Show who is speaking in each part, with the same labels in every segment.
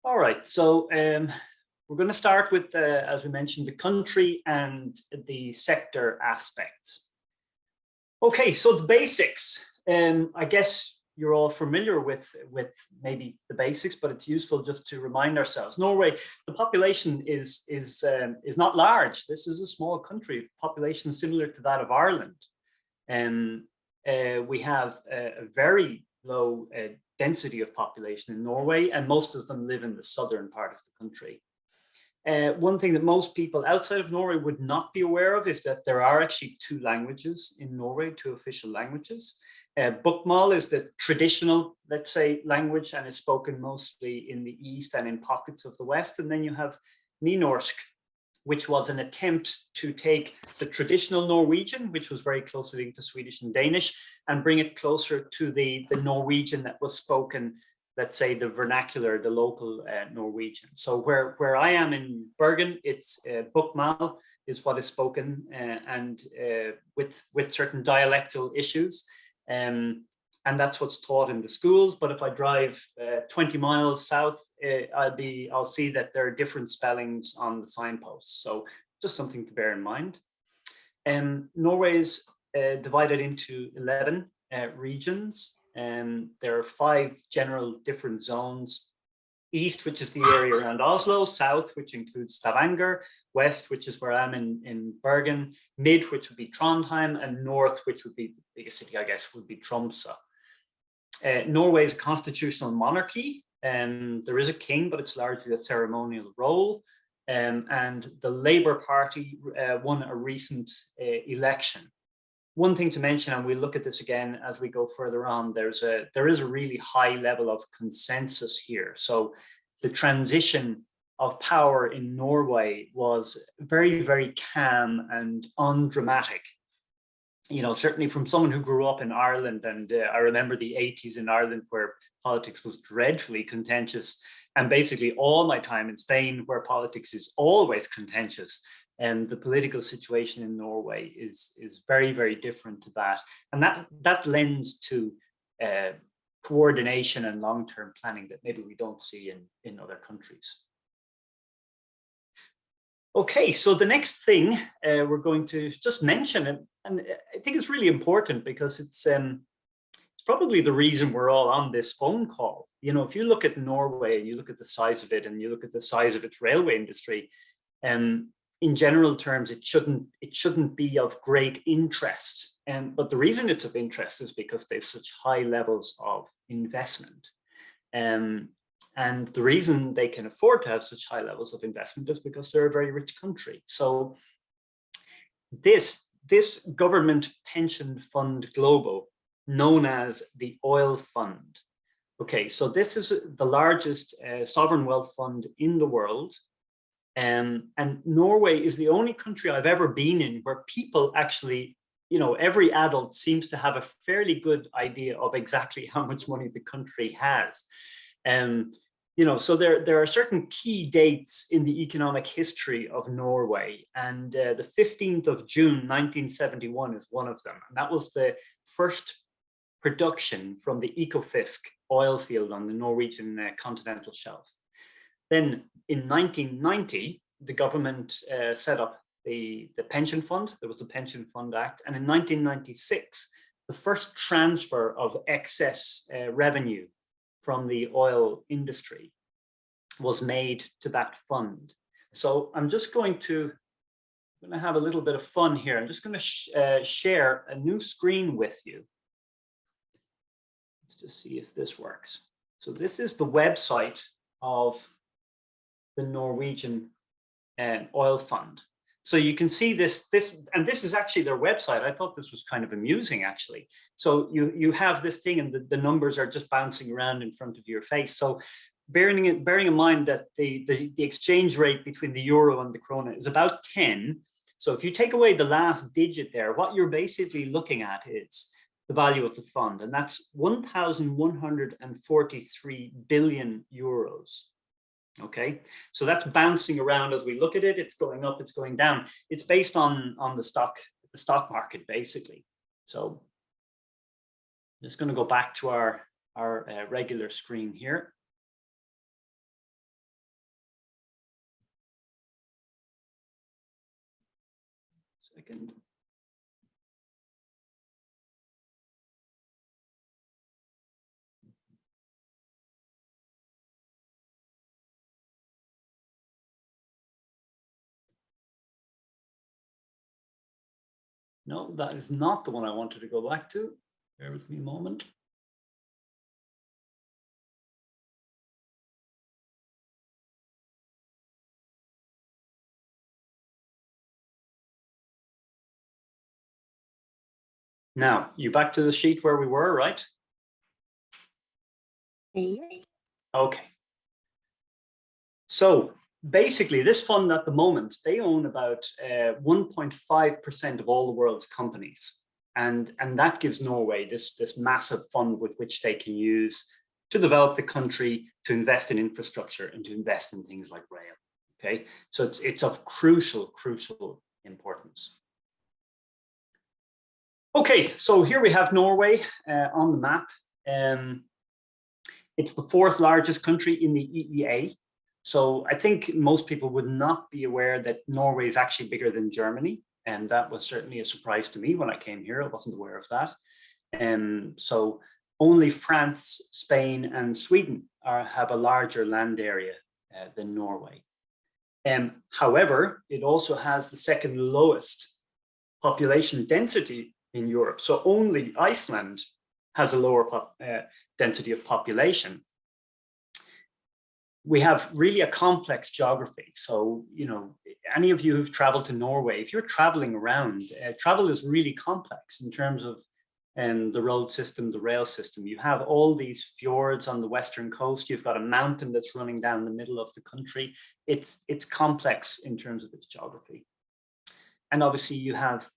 Speaker 1: All right, so we're going to start with, as we mentioned, the country and the sector aspects. Okay, so the basics. I guess you're all familiar with maybe the basics, but it's useful just to remind ourselves. Norway, the population is not large. This is a small country, population similar to that of Ireland. And we have a very low density of population in Norway, and most of them live in the southern part of the country. One thing that most people outside of Norway would not be aware of is that there are actually two languages in Norway, two official languages. Bokmål is the traditional, let's say, language and is spoken mostly in the east and in pockets of the west. And then you have Nynorsk, which was an attempt to take the traditional Norwegian, which was very closely linked to Swedish and Danish, and bring it closer to the Norwegian that was spoken, let's say, the vernacular, the local Norwegian. So where I am in Bergen, it's Bokmål is what is spoken, and with certain dialectal issues. And that's what's taught in the schools. But if I drive 20 miles south, I'll see that there are different spellings on the signposts. So just something to bear in mind. Norway is divided into 11 regions. There are 5 general different zones. East, which is the area around Oslo, south, which includes Stavanger, west, which is where I'm in Bergen, mid, which would be Trondheim, and north, which would be the biggest city, I guess, would be Tromsø. Norway is a constitutional monarchy. There is a king, but it's largely a ceremonial role. And the Labour Party won a recent election. One thing to mention, and we'll look at this again as we go further on, there is a really high level of consensus here. So the transition of power in Norway was very, very calm and undramatic. You know, certainly from someone who grew up in Ireland, and I remember the 80s in Ireland where politics was dreadfully contentious, and basically all my time in Spain where politics is always contentious. And the political situation in Norway is very, very different to that. And that lends to coordination and long-term planning that maybe we don't see in other countries. Okay, so the next thing we're going to just mention, and I think it's really important because it's probably the reason we're all on this phone call. You know, if you look at Norway and you look at the size of it and you look at the size of its railway industry, in general terms, it shouldn't be of great interest. But the reason it's of interest is because they have such high levels of investment. And the reason they can afford to have such high levels of investment is because they're a very rich country. So this government pension fund global, known as the oil fund. Okay, so this is the largest sovereign wealth fund in the world. And Norway is the only country I've ever been in where people actually, you know, every adult seems to have a fairly good idea of exactly how much money the country has. You know, so there are certain key dates in the economic history of Norway, and the 15th of June 1971 is one of them. And that was the first production from the Ekofisk oil field on the Norwegian continental shelf. Then in 1990, the government set up the pension fund. There was the Pension Fund Act. And in 1996, the first transfer of excess revenue from the oil industry was made to that fund. So I'm just going to have a little bit of fun here. I'm just going to share a new screen with you. Let's just see if this works. So this is the website of the Norwegian oil fund. So you can see this is actually their website. I thought this was kind of amusing, actually. So you have this thing, and the numbers are just bouncing around in front of your face. So bearing in mind that the exchange rate between the euro and the krona is about 10. So if you take away the last digit there, what you're basically looking at is the value of the fund, and that's 1,143 billion euros. Okay, so that's bouncing around as we look at it. It's going up, it's going down. It's based on the stock market, basically. So I'm just going to go back to our regular screen here. second. No, that is not the one I wanted to go back to. Bear with me a moment. Now, you back to the sheet where we were, right?
Speaker 2: Yeah.
Speaker 1: Okay. So basically, this fund at the moment, they own about 1.5% of all the world's companies. And that gives Norway this massive fund with which they can use to develop the country, to invest in infrastructure, and to invest in things like rail. Okay, so it's of crucial importance. Okay, so here we have Norway on the map. It's the fourth largest country in the EEA. So I think most people would not be aware that Norway is actually bigger than Germany. And that was certainly a surprise to me when I came here. I wasn't aware of that. So only France, Spain, and Sweden have a larger land area than Norway. However, it also has the second lowest population density in Europe. So only Iceland has a lower density of population. We have really a complex geography. So, you know, any of you who've traveled to Norway, if you're traveling around, travel is really complex in terms of the road system, the rail system. You have all these fjords on the western coast. You've got a mountain that's running down the middle of the country. It's complex in terms of its geography. And obviously you have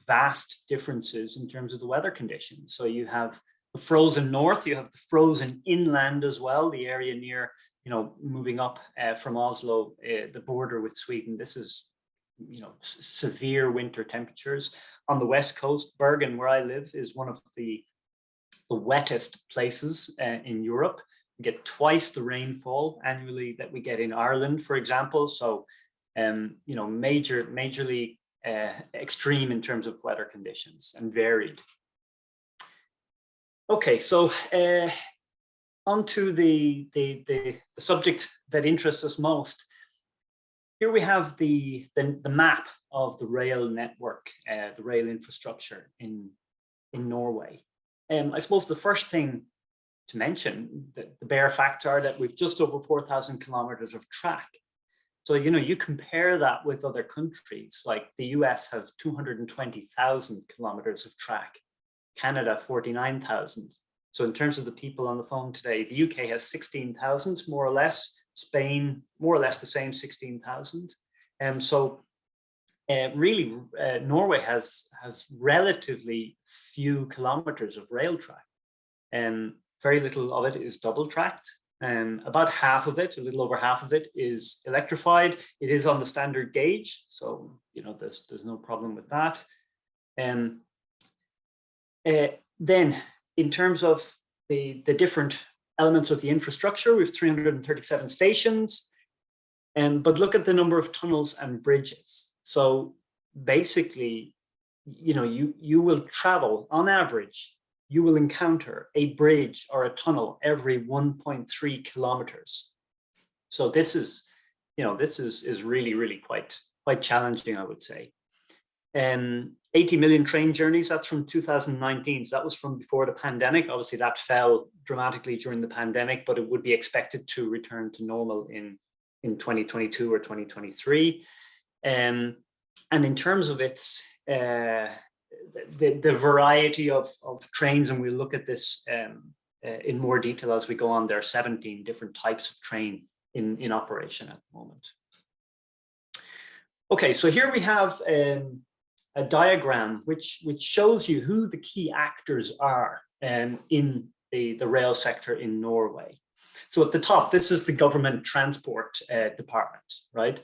Speaker 1: vast differences in terms of the weather conditions. So you have the frozen north, you have the frozen inland as well, the area near, you know, moving up from Oslo, the border with Sweden. This is, you know, severe winter temperatures. On the west coast, Bergen, where I live, is one of the wettest places in Europe. We get twice the rainfall annually that we get in Ireland, for example. So, you know, majorly extreme in terms of weather conditions and varied. Okay, so on to the subject that interests us most. Here we have the map of the rail network, the rail infrastructure in Norway. I suppose the first thing to mention, the bare facts are that we've just over 4,000 kilometers of track. So, you know, you compare that with other countries, like the US has 220,000 kilometers of track, Canada 49,000. So in terms of the people on the phone today, the UK has 16,000, more or less. Spain, more or less the same, 16,000. And so really, Norway has relatively few kilometers of rail track. Very little of it is double tracked. About half of it, a little over half of it, is electrified. It is on the standard gauge, so you know there's no problem with that. Then, in terms of the different elements of the infrastructure, we have 337 stations, but look at the number of tunnels and bridges. So basically, you know, you will travel on average. You will encounter a bridge or a tunnel every 1.3 kilometers. So this is, you know, this is really quite challenging, I would say. 80 million train journeys, that's from 2019. So that was from before the pandemic. Obviously that fell dramatically during the pandemic, but it would be expected to return to normal in 2022 or 2023. And in terms of its the variety of trains, and we'll look at this in more detail as we go on. There are 17 different types of train in operation at the moment. Okay, so here we have a diagram which shows you who the key actors are in the rail sector in Norway. So at the top, this is the government transport department, right?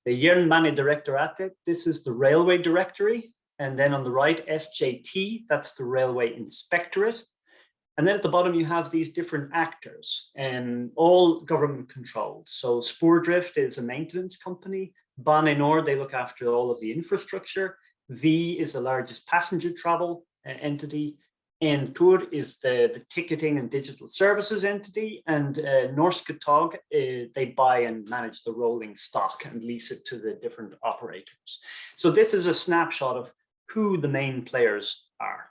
Speaker 1: The Jernbanedirektoratet, this is the railway directory. And then on the right, SJT, that's the Railway Inspectorate. And then at the bottom, you have these different actors, and all government controlled. So Spordrift is a maintenance company. Bane Nor, they look after all of the infrastructure. V is the largest passenger travel entity. Entur is the ticketing and digital services entity, and Norske Tog, they buy and manage the rolling stock and lease it to the different operators. So this is a snapshot of who the main players are.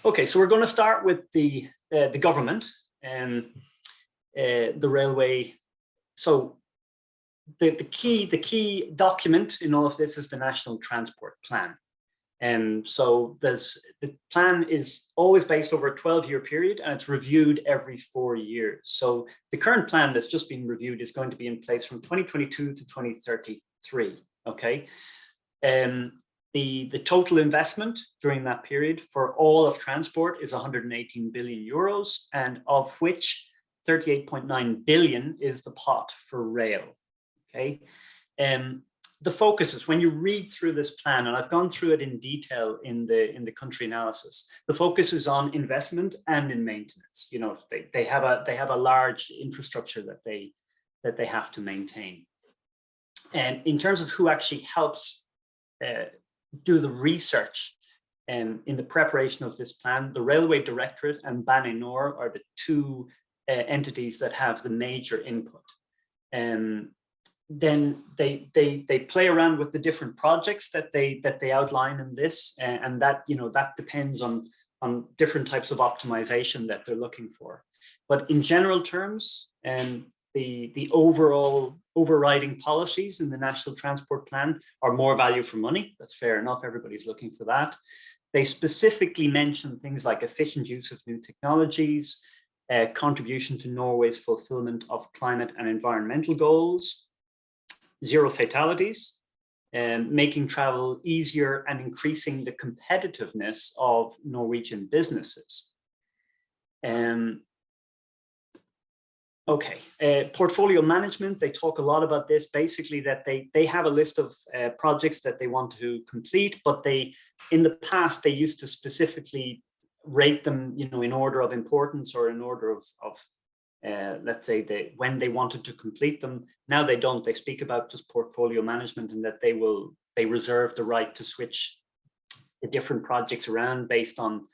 Speaker 1: Okay, so we're going to start with the government and the railway. So the key document in all of this is the National Transport Plan. And so the plan is always based over a 12-year period, and it's reviewed every 4 years. So the current plan that's just been reviewed is going to be in place from 2022 to 2033. Okay. The total investment during that period for all of transport is 118 billion euros, and of which 38.9 billion is the pot for rail. Okay. The focus is, when you read through this plan, and I've gone through it in detail in the country analysis, the focus is on investment and in maintenance. You know, they have a large infrastructure that they have to maintain. And in terms of who actually helps do the research in the preparation of this plan, the Railway Directorate and Bane Nor are the two entities that have the major input. Then they play around with the different projects that they outline in this, and that, you know, that depends on different types of optimization that they're looking for. But in general terms, the overall overriding policies in the National Transport Plan are more value for money. That's fair enough. Everybody's looking for that. They specifically mention things like efficient use of new technologies, contribution to Norway's fulfillment of climate and environmental goals, zero fatalities, making travel easier and increasing the competitiveness of Norwegian businesses. Portfolio management, they talk a lot about this, basically that they have a list of projects that they want to complete, but in the past, they used to specifically rate them, you know, in order of importance or in order of let's say when they wanted to complete them. Now they don't. They speak about just portfolio management, and that they reserve the right to switch the different projects around based on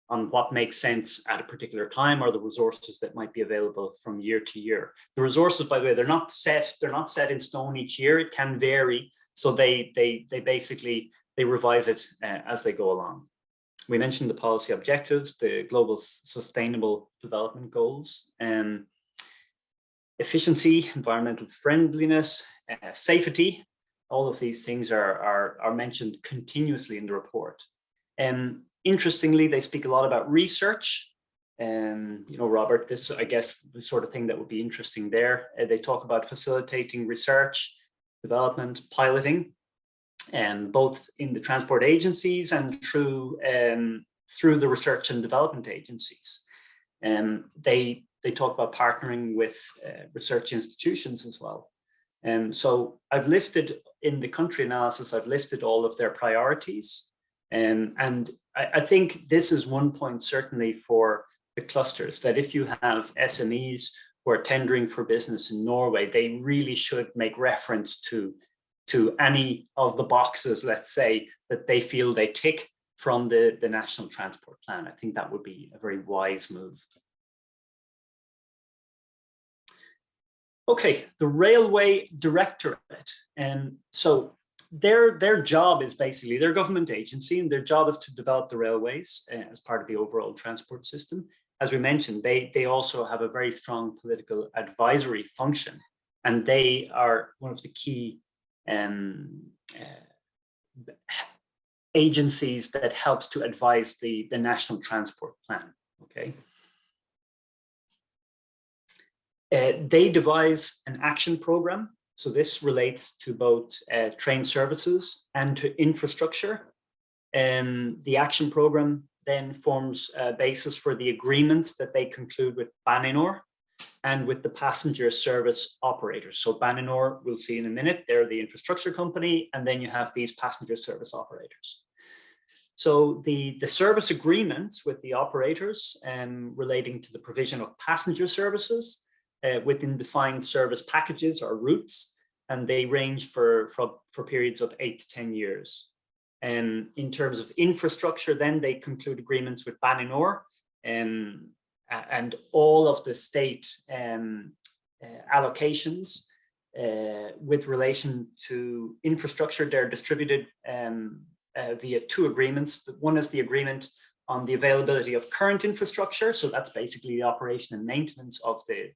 Speaker 1: what makes sense at a particular time, or the resources that might be available from year to year. The resources, by the way, they're not set in stone each year. It can vary. So they basically revise it as they go along. We mentioned the policy objectives, the global sustainable development goals, efficiency, environmental friendliness, safety. All of these things are mentioned continuously in the report. Interestingly, they speak a lot about research. You know, Robert, this, I guess, the sort of thing that would be interesting there. They talk about facilitating research, development, piloting, both in the transport agencies and through the research and development agencies. They talk about partnering with research institutions as well. So I've listed in the country analysis, I've listed all of their priorities. And I think this is one point certainly for the clusters, that if you have SMEs who are tendering for business in Norway, they really should make reference to any of the boxes, let's say, that they feel they tick from the National Transport Plan. I think that would be a very wise move. Okay, the Railway Directorate. So their job is basically, they're a government agency, and their job is to develop the railways as part of the overall transport system. As we mentioned, they also have a very strong political advisory function, and they are one of the key agencies that helps to advise the National Transport Plan. Okay. They devise an action program. So this relates to both train services and to infrastructure. The action program then forms a basis for the agreements that they conclude with Bane Nor and with the passenger service operators. So Bane Nor, we'll see in a minute, they're the infrastructure company, and then you have these passenger service operators. So the service agreements with the operators relating to the provision of passenger services within defined service packages or routes, and they range for periods of 8 to 10 years. In terms of infrastructure, then they conclude agreements with Baninor, and all of the state allocations with relation to infrastructure, they're distributed via 2 agreements. One is the agreement on the availability of current infrastructure. So that's basically the operation and maintenance of the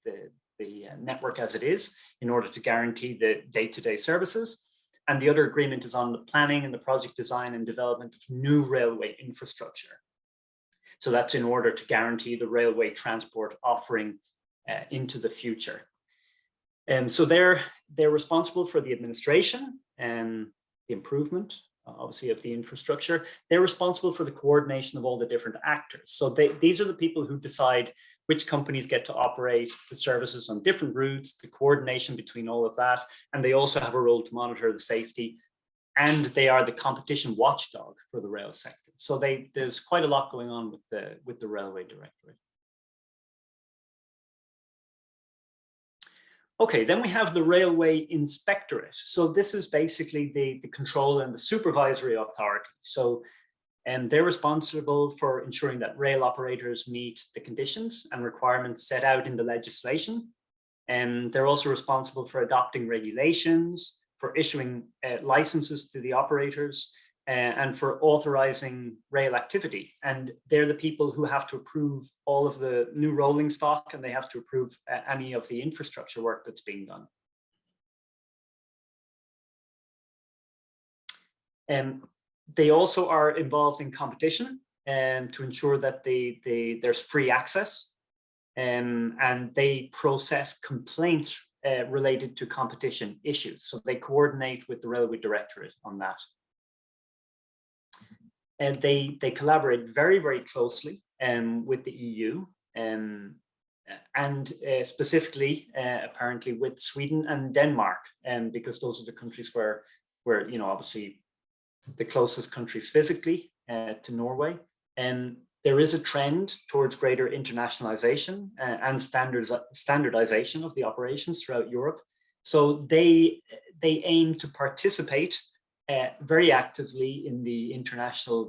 Speaker 1: network as it is, in order to guarantee the day-to-day services. And the other agreement is on the planning and the project design and development of new railway infrastructure. So that's in order to guarantee the railway transport offering into the future. So they're responsible for the administration and the improvement, obviously, of the infrastructure. They're responsible for the coordination of all the different actors. So these are the people who decide which companies get to operate the services on different routes, the coordination between all of that. And they also have a role to monitor the safety, and they are the competition watchdog for the rail sector. So there's quite a lot going on with the Railway Directorate. Okay, then we have the Railway Inspectorate. So this is basically the control and the supervisory authority. So they're responsible for ensuring that rail operators meet the conditions and requirements set out in the legislation. And they're also responsible for adopting regulations, for issuing licenses to the operators, and for authorizing rail activity. And they're the people who have to approve all of the new rolling stock, and they have to approve any of the infrastructure work that's being done. They also are involved in competition to ensure that there's free access, and they process complaints related to competition issues. So they coordinate with the Railway Directorate on that. And they collaborate very, very closely with the EU, and specifically, apparently, with Sweden and Denmark, because those are the countries where obviously the closest countries physically to Norway. And there is a trend towards greater internationalization and standardization of the operations throughout Europe. So they aim to participate very actively in the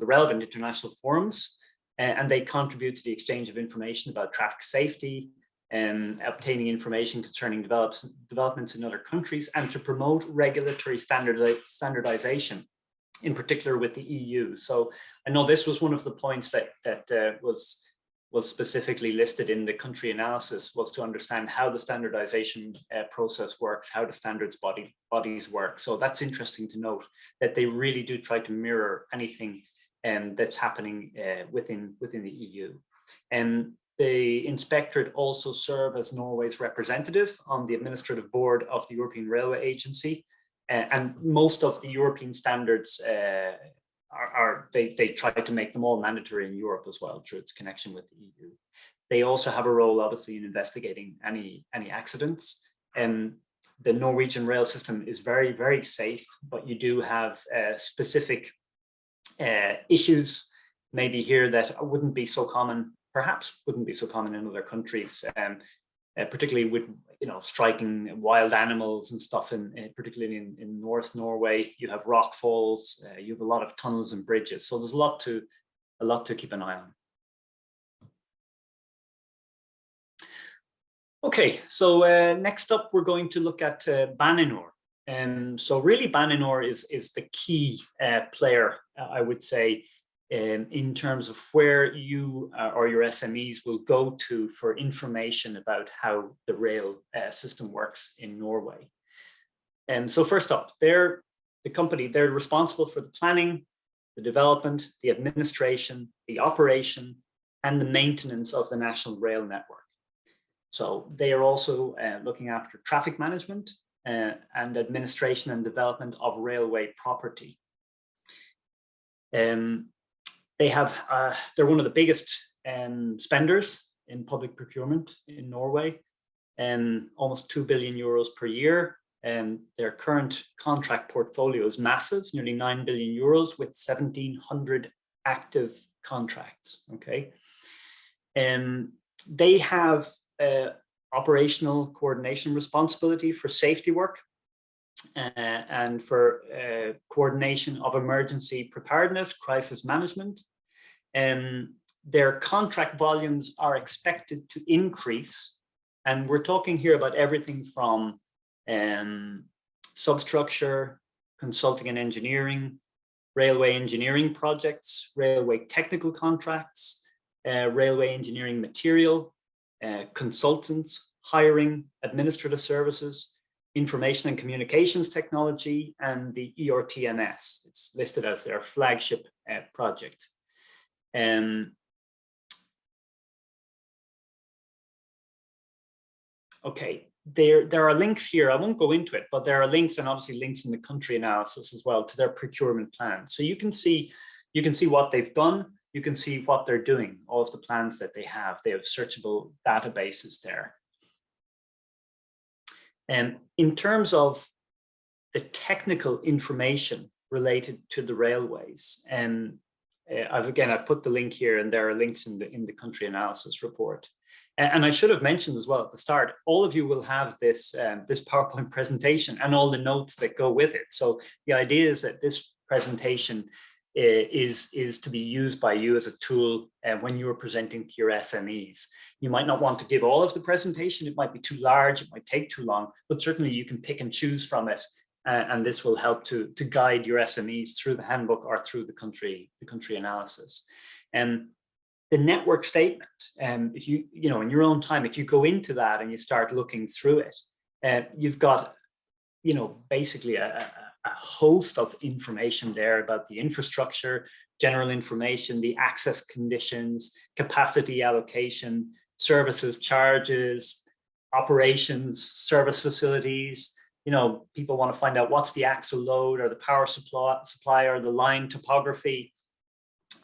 Speaker 1: relevant international forums, and they contribute to the exchange of information about traffic safety and obtaining information concerning developments in other countries, and to promote regulatory standardization, in particular with the EU. So I know this was one of the points that was specifically listed in the country analysis, was to understand how the standardization process works, how the standards bodies work. So that's interesting to note, that they really do try to mirror anything that's happening within the EU. And the inspectorate also serve as Norway's representative on the administrative board of the European Railway Agency. And most of the European standards they try to make them all mandatory in Europe as well, through its connection with the EU. They also have a role, obviously, in investigating any accidents. And the Norwegian rail system is very, very safe, but you do have specific issues maybe here that wouldn't be so common, perhaps wouldn't be so common in other countries, particularly with striking wild animals and stuff. Particularly in North Norway, you have rock falls, you have a lot of tunnels and bridges. So there's a lot to keep an eye on. Okay, so next up, we're going to look at Baninor. And so really, Baninor is the key player, I would say, in terms of where you or your SMEs will go to for information about how the rail system works in Norway. And so first up, they're responsible for the planning, the development, the administration, the operation, and the maintenance of the national rail network. So they are also looking after traffic management and administration and development of railway property. They're one of the biggest spenders in public procurement in Norway, and almost 2 billion euros per year. And their current contract portfolio is massive, nearly 9 billion euros, with 1,700 active contracts. Okay, and they have operational coordination responsibility for safety work, and for coordination of emergency preparedness, crisis management. Their contract volumes are expected to increase. And we're talking here about everything from substructure, consulting and engineering, railway engineering projects, railway technical contracts, railway engineering material, consultants, hiring, administrative services, information and communications technology, and the ERTMS. It's listed as their flagship project. Okay, there are links here. I won't go into it, but there are links, and obviously links in the country analysis as well, to their procurement plans. So you can see what they've done. You can see what they're doing, all of the plans that they have. They have searchable databases there. And in terms of the technical information related to the railways, I've put the link here, and there are links in the country analysis report. And I should have mentioned as well at the start, all of you will have this this PowerPoint presentation and all the notes that go with it. So the idea is that this presentation is to be used by you as a tool when you are presenting to your SMEs. You might not want to give all of the presentation. It might be too large. It might take too long, but certainly you can pick and choose from it. And this will help to guide your SMEs through the handbook or through the country analysis. And the network statement, if you in your own time, if you go into that and you start looking through it, you've got basically a host of information there about the infrastructure, general information, the access conditions, capacity allocation, services, charges, operations, service facilities. People want to find out what's the axle load or the power supply or the line topography.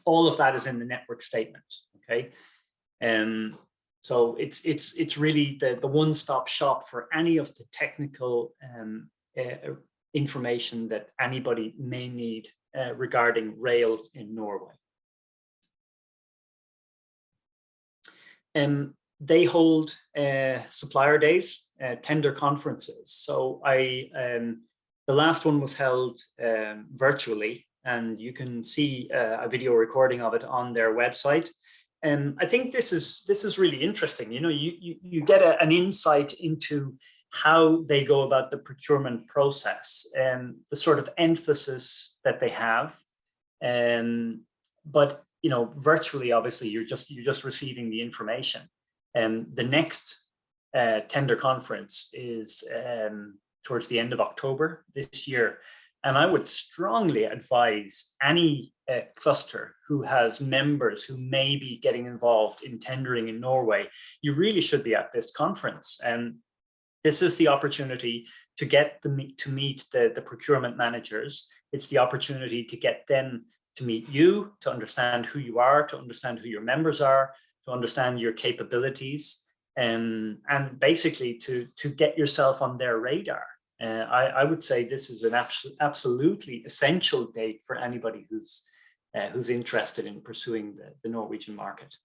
Speaker 1: All of that is in the network statement. Okay, so it's really the one-stop shop for any of the technical information that anybody may need regarding rail in Norway. They hold supplier days, tender conferences. So the last one was held virtually, and you can see a video recording of it on their website. I think this is really interesting. You get an insight into how they go about the procurement process and the sort of emphasis that they have. But virtually, obviously, you're just receiving the information. The next tender conference is towards the end of October this year. And I would strongly advise any cluster who has members who may be getting involved in tendering in Norway, you really should be at this conference. And this is the opportunity to get to meet the procurement managers. It's the opportunity to get them to meet you, to understand who you are, to understand who your members are, to understand your capabilities, and basically to get yourself on their radar. I would say this is an absolutely essential date for anybody who's interested in pursuing the Norwegian market.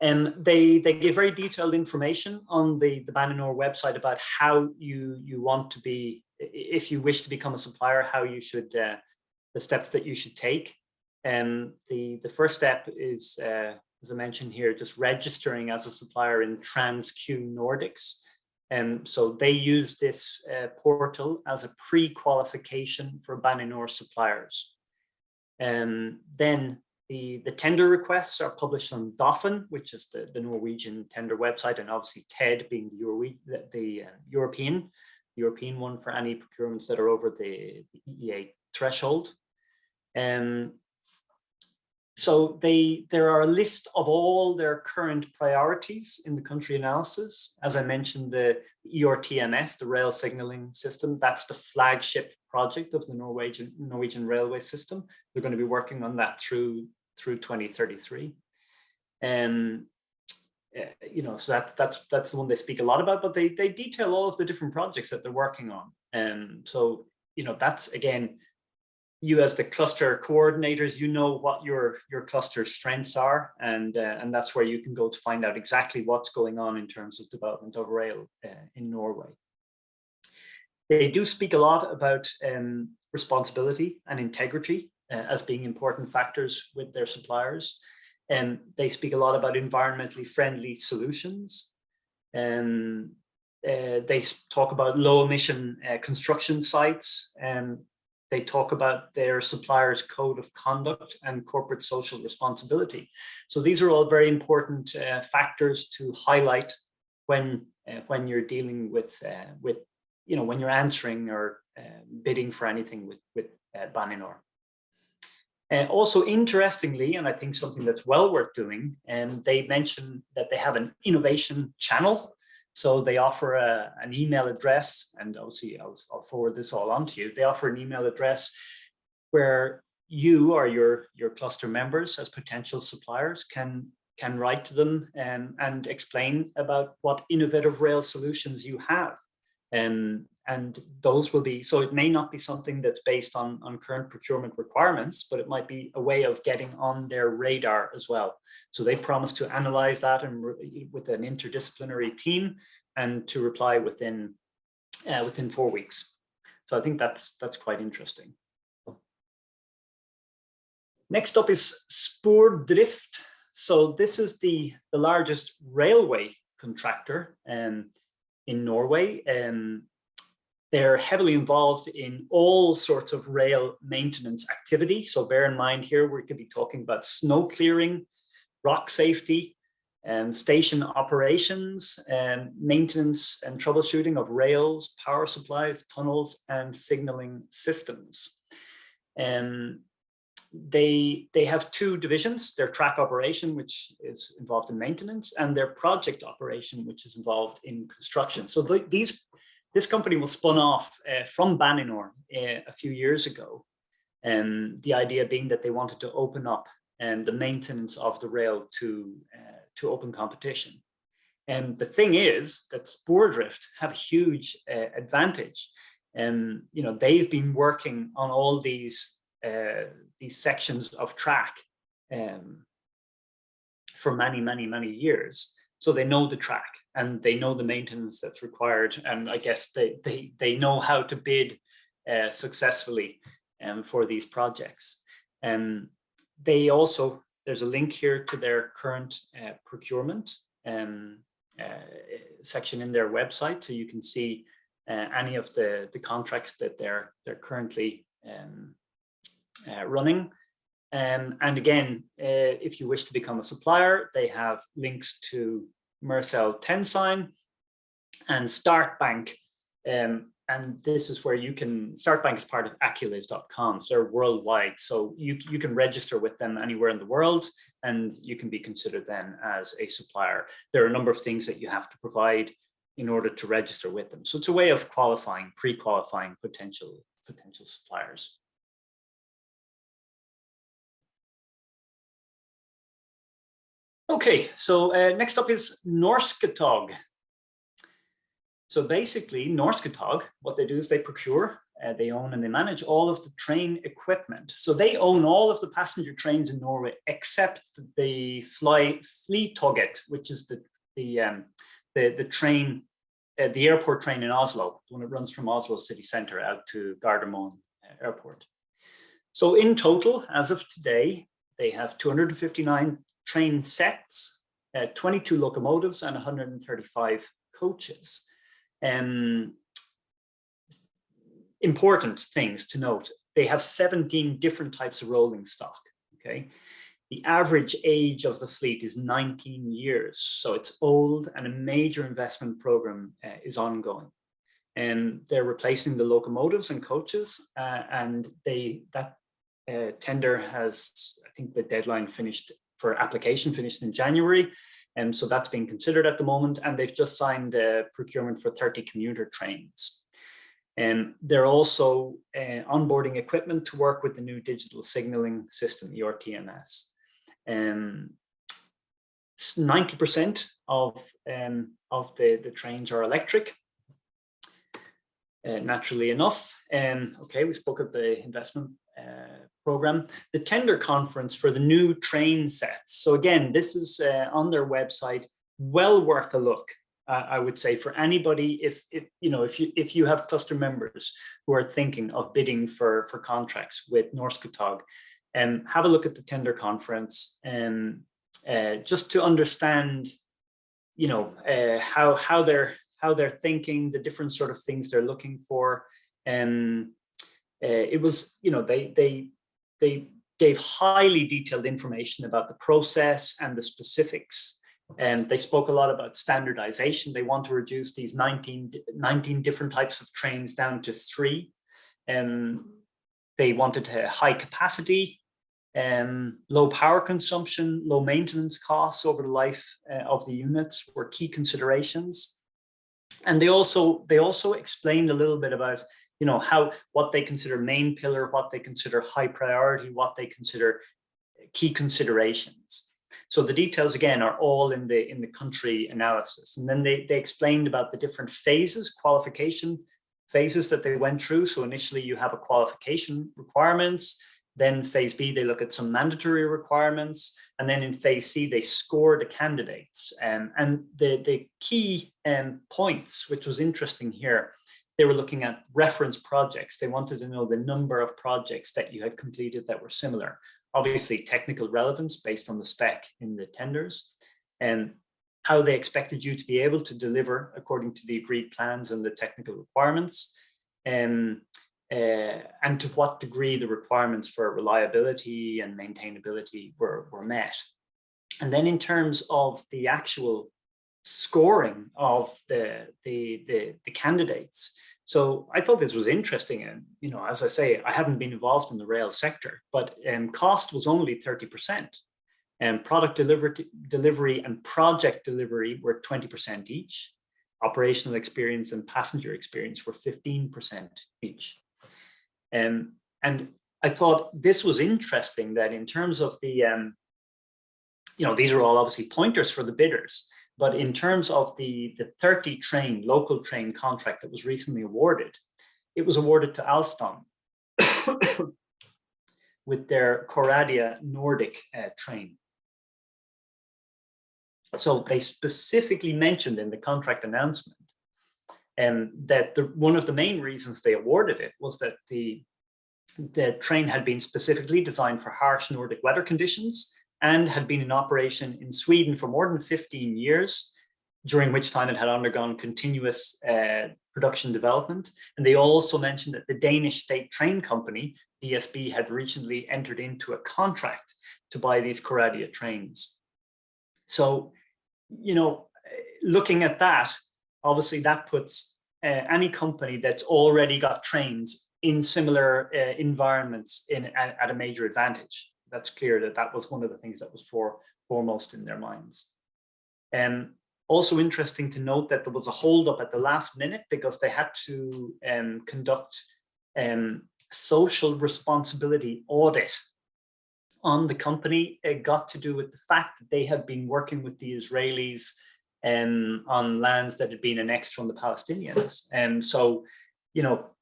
Speaker 1: They give very detailed information on the Bane NOR website about how you want to be, if you wish to become a supplier, how you should, the steps that you should take. The first step is, as I mentioned here, just registering as a supplier in TransQ Nordics. So they use this portal as a pre-qualification for Bane NOR suppliers. Then the tender requests are published on Doffen, which is the Norwegian tender website, and obviously TED being the European one for any procurements that are over the EEA threshold. So there are a list of all their current priorities in the country analysis. As I mentioned, the ERTMS, the rail signaling system, that's the flagship project of the Norwegian railway system. They're going to be working on that through 2033. So that's the one they speak a lot about, but they detail all of the different projects that they're working on. So that's, again, you as the cluster coordinators, what your cluster strengths are, and that's where you can go to find out exactly what's going on in terms of development of rail in Norway. They do speak a lot about responsibility and integrity as being important factors with their suppliers. And they speak a lot about environmentally friendly solutions. They talk about low emission construction sites, and they talk about their suppliers' code of conduct and corporate social responsibility. So these are all very important factors to highlight when you're dealing with when you're answering or bidding for anything with Baninor. Also, interestingly, and I think something that's well worth doing, they mention that they have an innovation channel. So they offer an email address, and obviously I'll forward this all on to you. They offer an email address where you or your cluster members as potential suppliers can write to them and explain about what innovative rail solutions you have. And those will be, so it may not be something that's based on current procurement requirements, but it might be a way of getting on their radar as well. So they promise to analyze that and with an interdisciplinary team and to reply within 4 weeks. So I think that's quite interesting. Next up is Spoordrift. So this is the largest railway contractor in Norway. They're heavily involved in all sorts of rail maintenance activity. So bear in mind here, we could be talking about snow clearing, rock safety, station operations, maintenance and troubleshooting of rails, power supplies, tunnels, and signaling systems. They have two divisions: their track operation, which is involved in maintenance, and their project operation, which is involved in construction. So this company was spun off from Baninor a few years ago. The idea being that they wanted to open up the maintenance of the rail to open competition. And the thing is that Spoordrift have a huge advantage. They've been working on all these sections of track for many years. So they know the track and they know the maintenance that's required. And I guess they know how to bid successfully for these projects. They also, there's a link here to their current procurement section in their website. So you can see any of the contracts that they're currently running. And again, if you wish to become a supplier, they have links to Mercell Tensign and Startbank. And this is where you can, Startbank is part of Acculés.com, so they're worldwide. So you can register with them anywhere in the world, and you can be considered then as a supplier. There are a number of things that you have to provide in order to register with them. So it's a way of qualifying, pre-qualifying potential suppliers. Okay, so next up is Norskatog. So basically, Norskatog, what they do is they procure, they own and they manage all of the train equipment. So they own all of the passenger trains in Norway except the Flytoget, which is the train, the airport train in Oslo, when it runs from Oslo city center out to Gardermoen airport. So in total, as of today, they have 259 train sets, 22 locomotives, and 135 coaches. Important things to note: they have 17 different types of rolling stock. Okay, the average age of the fleet is 19 years, so it's old, and a major investment program is ongoing. And they're replacing the locomotives and coaches, and that tender has, I think the deadline for application finished in January. And so that's being considered at the moment. And they've just signed a procurement for 30 commuter trains. And they're also onboarding equipment to work with the new digital signaling system, ERTMS. 90% of the trains are electric, naturally enough. Okay, we spoke of the investment program. The tender conference for the new train sets. So again, this is on their website, well worth a look. I would say for anybody, if you have cluster members who are thinking of bidding for contracts with Norskatog, have a look at the tender conference and just to understand, how they're thinking, the different sort of things they're looking for. It was, they gave highly detailed information about the process and the specifics. And they spoke a lot about standardization. They want to reduce these 19 different types of trains down to 3. They wanted high capacity, low power consumption, low maintenance costs over the life of the units were key considerations. And they also explained a little bit about, what they consider main pillar, what they consider high priority, what they consider key considerations. So the details, again, are all in the country analysis. And then they explained about the different phases, qualification phases that they went through. So initially you have a qualification requirements, then phase B, they look at some mandatory requirements. And then in phase C, they score the candidates. And the key points, which was interesting here, they were looking at reference projects. They wanted to know the number of projects that you had completed that were similar. Obviously, technical relevance based on the spec in the tenders, and how they expected you to be able to deliver according to the agreed plans and the technical requirements, and to what degree the requirements for reliability and maintainability were met. And then in terms of the actual scoring of the candidates. So I thought this was interesting. And, as I say, I haven't been involved in the rail sector, but cost was only 30%. And product delivery and project delivery were 20% each. Operational experience and passenger experience were 15% each. And I thought this was interesting that in terms of the, these are all obviously pointers for the bidders. But in terms of the 30 local train contract that was recently awarded, it was awarded to Alstom with their Coradia Nordic train. So they specifically mentioned in the contract announcement that one of the main reasons they awarded it was that the train had been specifically designed for harsh Nordic weather conditions and had been in operation in Sweden for more than 15 years, during which time it had undergone continuous production development. And they also mentioned that the Danish state train company, DSB, had recently entered into a contract to buy these Coradia trains. So, looking at that, obviously that puts any company that's already got trains in similar environments at a major advantage. That's clear that was one of the things that was foremost in their minds. Also interesting to note that there was a holdup at the last minute because they had to conduct social responsibility audit on the company. It got to do with the fact that they had been working with the Israelis on lands that had been annexed from the Palestinians. And so,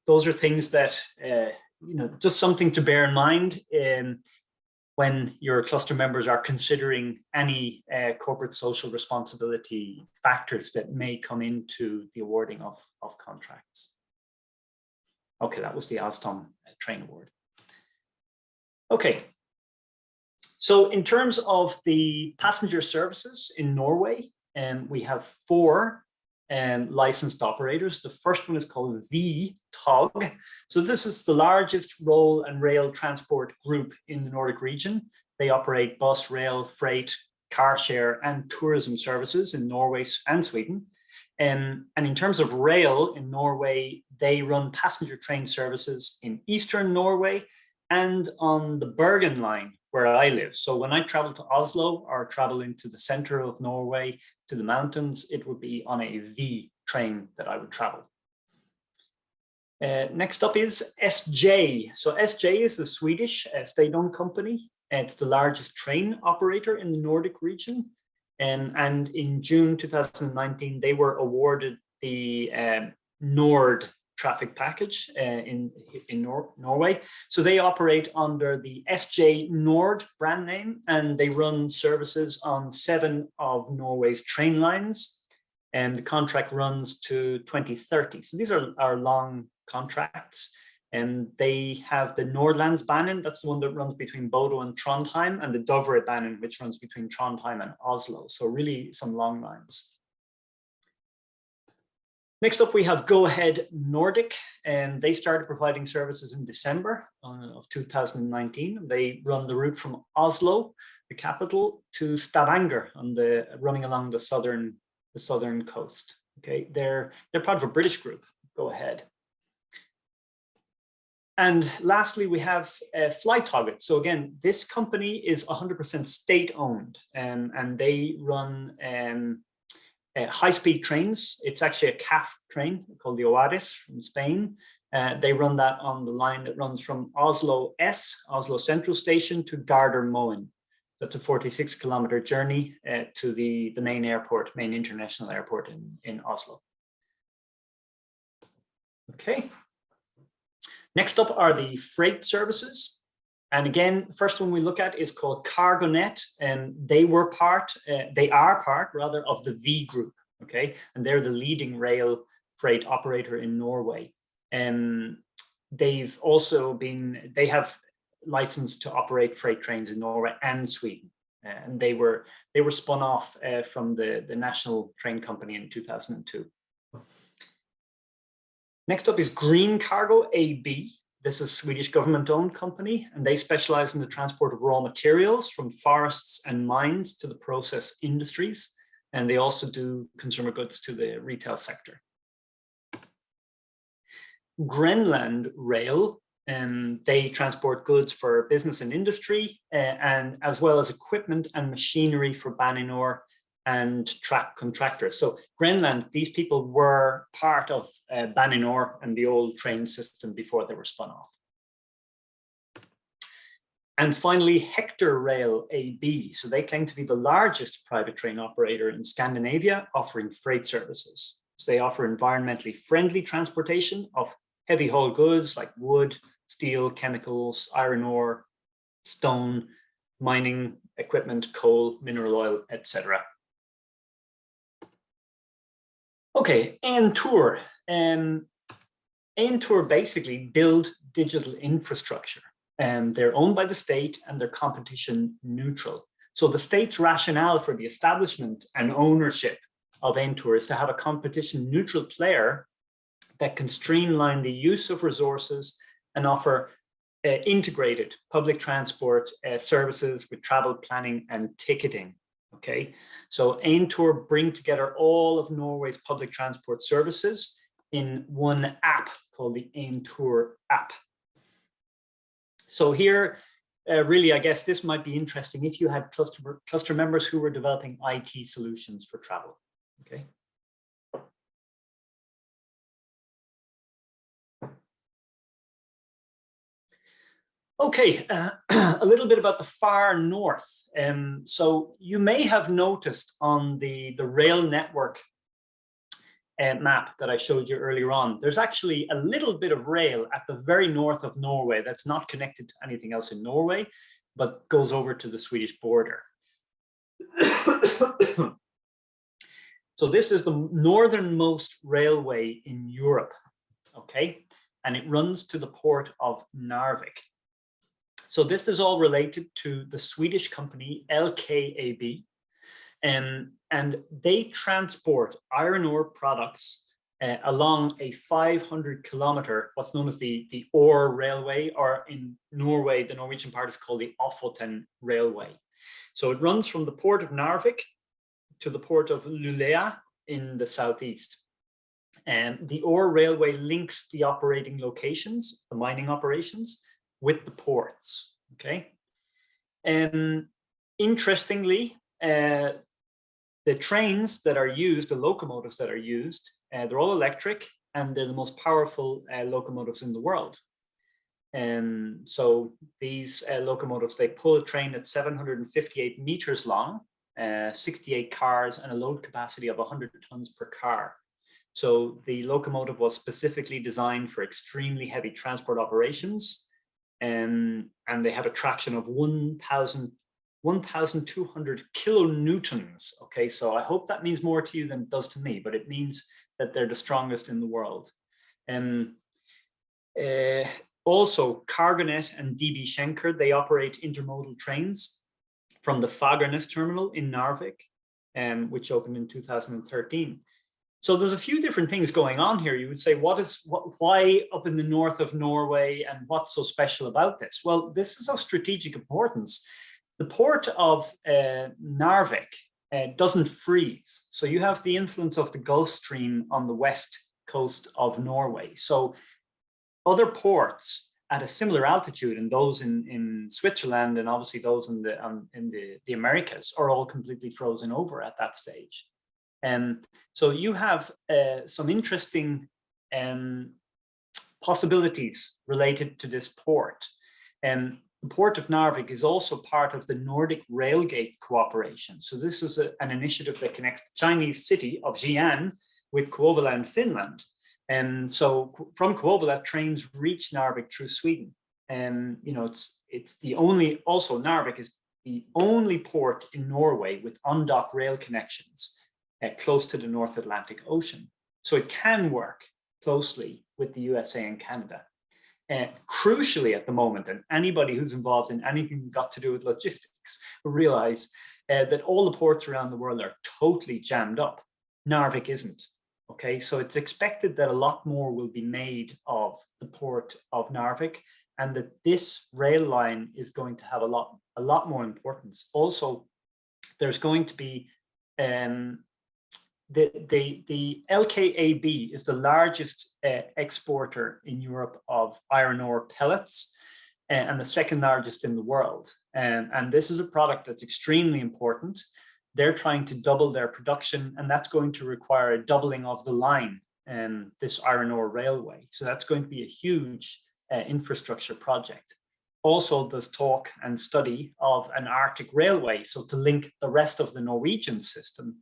Speaker 1: those are things that, just something to bear in mind when your cluster members are considering any corporate social responsibility factors that may come into the awarding of contracts. Okay, that was the Alstom train award. Okay, so in terms of the passenger services in Norway, we have 4 licensed operators. The first one is called Vy-Tog. So this is the largest road and rail transport group in the Nordic region. They operate bus, rail, freight, car share, and tourism services in Norway and Sweden. And in terms of rail in Norway, they run passenger train services in eastern Norway and on the Bergen line, where I live. So when I travel to Oslo or travel into the center of Norway to the mountains, it would be on a V train that I would travel. Next up is SJ. So SJ is the Swedish state-owned company. It's the largest train operator in the Nordic region. And in June 2019, they were awarded the Nord traffic package in Norway. So they operate under the SJ Nord brand name, and they run services on 7 of Norway's train lines. and the contract runs to 2030. So these are long contracts. And they have the Nordlandsbanen, that's the one that runs between Bodo and Trondheim, and the Dovrebanen, which runs between Trondheim and Oslo. So really some long lines. Next up, we have Go Ahead Nordic, and they started providing services in December of 2019. They run the route from Oslo, the capital, to Stavanger, running along the southern coast. Okay, they're part of a British group. Go Ahead. And lastly, we have Flytoget. So again, this company is 100% state-owned, and they run high-speed trains. It's actually a CAF train called the Oaris from Spain. They run that on the line that runs from Oslo Central Station, to Gardermoen. That's a 46-kilometer journey to the main international airport in Oslo. Okay. Next up are the freight services. And again, the first one we look at is called CargoNet, and they are part of the V Group, okay? And they're the leading rail freight operator in Norway. They have license to operate freight trains in Norway and Sweden. And they were spun off from the National Train Company in 2002. Next up is Green Cargo AB. This is a Swedish government-owned company, and they specialize in the transport of raw materials from forests and mines to the process industries. And they also do consumer goods to the retail sector. Grenland Rail, they transport goods for business and industry, and as well as equipment and machinery for Baninor and track contractors. So Grenland, these people were part of Baninor and the old train system before they were spun off. And finally, Hector Rail AB. So they claim to be the largest private train operator in Scandinavia, offering freight services. So they offer environmentally friendly transportation of heavy haul goods like wood, steel, chemicals, iron ore, stone, mining equipment, coal, mineral oil, etc. Okay, Eintur. Eintur basically build digital infrastructure. They're owned by the state and they're competition neutral. So the state's rationale for the establishment and ownership of Eintur is to have a competition neutral player that can streamline the use of resources and offer integrated public transport services with travel planning and ticketing. Okay, so Eintur bring together all of Norway's public transport services in one app called the Eintur app. So here, really, I guess this might be interesting if you had cluster members who were developing IT solutions for travel. Okay. Okay, a little bit about the far north. So you may have noticed on the rail network map that I showed you earlier on, there's actually a little bit of rail at the very north of Norway that's not connected to anything else in Norway, but goes over to the Swedish border. So this is the northernmost railway in Europe, okay? And it runs to the port of Narvik. So this is all related to the Swedish company LKAB, and they transport iron ore products along a 500-kilometer, what's known as the Ore Railway, or in Norway, the Norwegian part is called the Ofoten Railway. So it runs from the port of Narvik to the port of Luleå in the southeast. And the Ore Railway links the operating locations, the mining operations, with the ports, okay? Interestingly, the trains that are used, the locomotives that are used, they're all electric, and they're the most powerful locomotives in the world. So these locomotives, they pull a train at 758 meters long, 68 cars, and a load capacity of 100 tons per car. So the locomotive was specifically designed for extremely heavy transport operations, and they have a traction of 1,000 1,200 kilonewtons. Okay, so I hope that means more to you than it does to me, but it means that they're the strongest in the world. Also, Cargonet and DB Schenker, they operate intermodal trains from the Fagernes terminal in Narvik, which opened in 2013. So there's a few different things going on here. You would say, why up in the north of Norway, and what's so special about this? Well, this is of strategic importance. The port of Narvik doesn't freeze. So you have the influence of the Gulf Stream on the west coast of Norway. So other ports at a similar altitude, and those in Switzerland, and obviously those in the Americas, are all completely frozen over at that stage. So you have some interesting possibilities related to this port. The Port of Narvik is also part of the Nordic Railgate Cooperation. So this is an initiative that connects the Chinese city of Xi'an with Kouvola in Finland. And so from Kouvola, trains reach Narvik through Sweden. And it's the only, also Narvik is the only port in Norway with on-dock rail connections close to the North Atlantic Ocean. So it can work closely with the USA and Canada. Crucially at the moment, and anybody who's involved in anything got to do with logistics will realize that all the ports around the world are totally jammed up. Narvik isn't. Okay, so it's expected that a lot more will be made of the port of Narvik, and that this rail line is going to have a lot more importance. Also, there's going to be the LKAB is the largest exporter in Europe of iron ore pellets, and the second largest in the world. And this is a product that's extremely important. They're trying to double their production, and that's going to require a doubling of the line, this iron ore railway. So that's going to be a huge infrastructure project. Also, there's talk and study of an Arctic railway, so to link the rest of the Norwegian system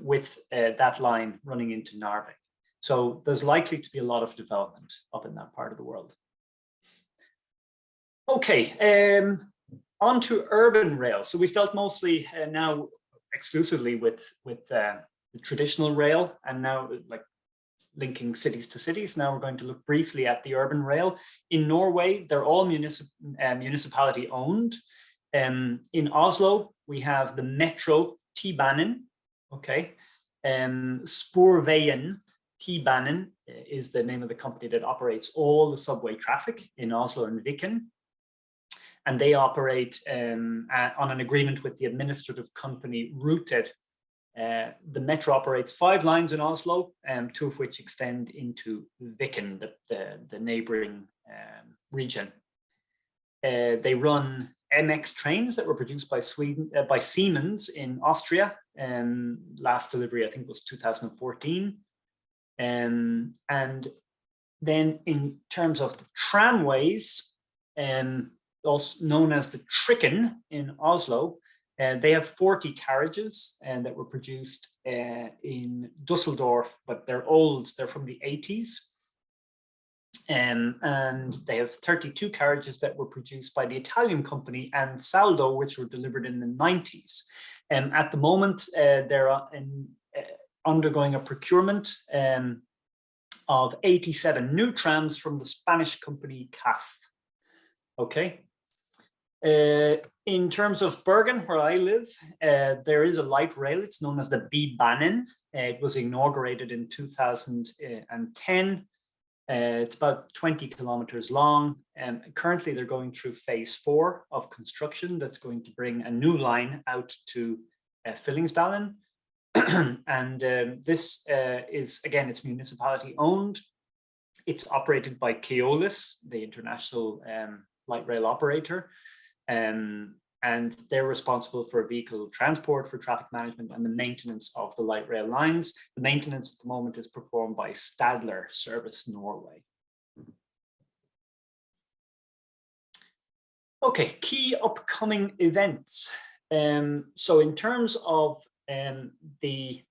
Speaker 1: with that line running into Narvik. So there's likely to be a lot of development up in that part of the world. Okay, on to urban rail. So we've dealt mostly now exclusively with the traditional rail, and now like linking cities to cities. Now we're going to look briefly at the urban rail. In Norway, they're all municipality owned. In Oslo, we have the Metro T-banen. Okay, Sporveien T-banen is the name of the company that operates all the subway traffic in Oslo and Viken. And they operate on an agreement with the administrative company Ruter. The Metro operates 5 lines in Oslo, 2 of which extend into Viken, the neighboring region. They run MX trains that were produced by Siemens in Austria. Last delivery, I think, was 2014. And then in terms of the tramways, also known as the Trikken in Oslo, they have 40 carriages that were produced in Dusseldorf, but they're old, they're from the 80s. And they have 32 carriages that were produced by the Italian company Ansaldo, which were delivered in the 90s. At the moment, they're undergoing a procurement of 87 new trams from the Spanish company CAF. Okay. In terms of Bergen, where I live, there is a light rail. It's known as the B-banen. It was inaugurated in 2010. It's about 20 kilometers long. And currently they're going through phase 4 of construction that's going to bring a new line out to Fyllingsdalen. And this is, again, it's municipality owned. It's operated by Keolis, the international light rail operator. And they're responsible for vehicle transport, for traffic management, and the maintenance of the light rail lines. The maintenance at the moment is performed by Stadler Service Norway. Okay, key upcoming events. So in terms of the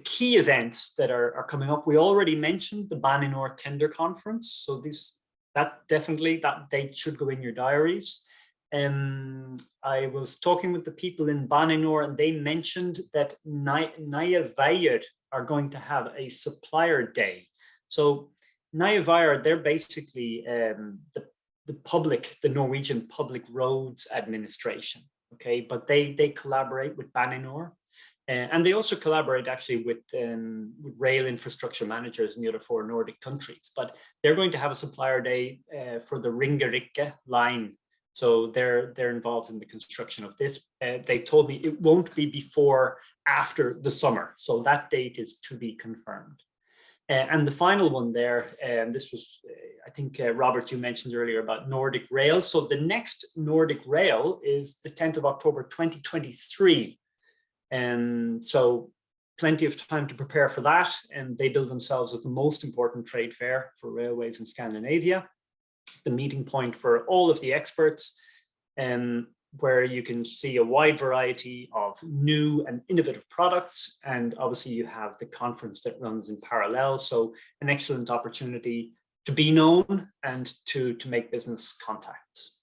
Speaker 1: key events that are coming up, we already mentioned the Baninor Tender Conference. So that date should go in your diaries. I was talking with the people in Bannanor, and they mentioned that Naya are going to have a supplier day. So Naya, they're basically the Norwegian Public Roads Administration. Okay, but they collaborate with Bannanor. And they also collaborate actually with rail infrastructure managers in the other 4 Nordic countries. But they're going to have a supplier day for the Ringerike line. So they're involved in the construction of this. They told me it won't be before after the summer. So that date is to be confirmed. And the final one there, this was, I think, Robert, you mentioned earlier about Nordic Rail. So the next Nordic Rail is the 10th of October, 2023. And so plenty of time to prepare for that. And they build themselves as the most important trade fair for railways in Scandinavia, the meeting point for all of the experts, where you can see a wide variety of new and innovative products. And obviously you have the conference that runs in parallel. So an excellent opportunity to be known and to make business contacts.